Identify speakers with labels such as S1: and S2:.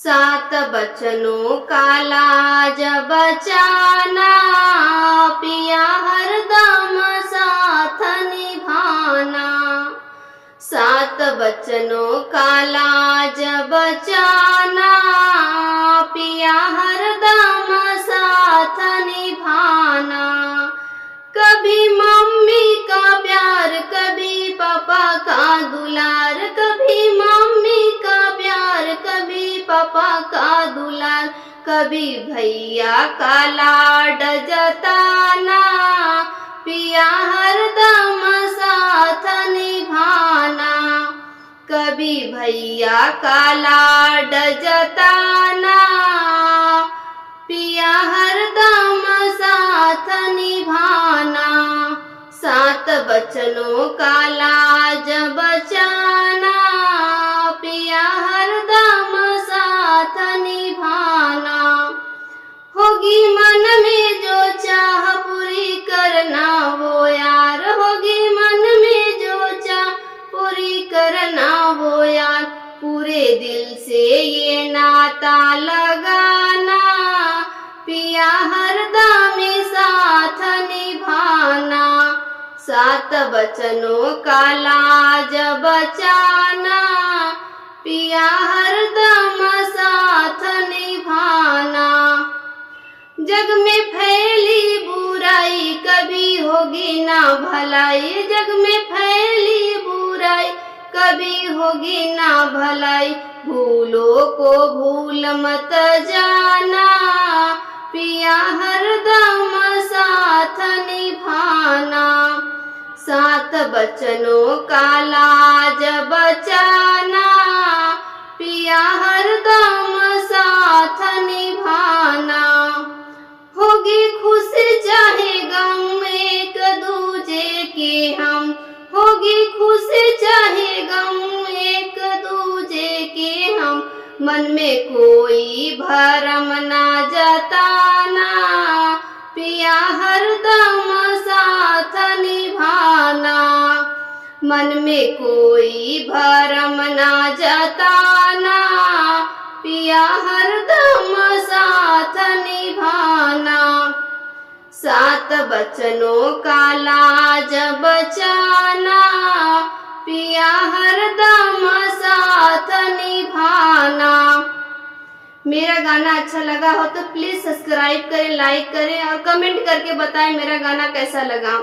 S1: सात बचनों का लाज बचाना, पिया हरदम साथ निभाना। सात बचनों का लाज बचाना, पिया हरदम साथ निभाना। कभी मम्मी का प्यार, कभी पापा का दुलार, कभी मम्मी का प्यार, कभी पापा का दुलार। कभी भैया का लाड जताना, पिया हरदम साथ निभाना। कभी भैया का लाड जताना, पिया हरदम साथ निभाना। सात बचनों का लाज बचाना, पिया हरदम साथ निभाना। होगी मन में जो चाह पूरी करना वो यार, होगी मन में जो चाह पूरी करना वो यार। पूरे दिल से ये नाता लगाना, पिया हरदम साथ निभाना। सात बचनों का लाज बचाना, पिया हरदम साथ निभाना। जग में फैली बुराई कभी होगी ना भलाई, जग में फैली बुराई कभी होगी ना भलाई। भूलों को भूल मत जाना, पिया हरदम साथ निभाना। सात बचनों का लाज बचाना, पिया हरदम साथ निभाना। होगी खुशी चाहे गम एक दूजे के हम, होगी खुशी चाहे गम एक दूजे के हम। मन में कोई भरम ना जताना, पिया हरदम साथ निभाना। मन में कोई भरम ना जताना, पिया हरदम साथ निभाना। सात बचनों का लाज बचाना, पिया हरदम साथ निभाना। मेरा गाना अच्छा लगा हो तो प्लीज सब्सक्राइब करें, लाइक करें और कमेंट करके बताएं मेरा गाना कैसा लगा।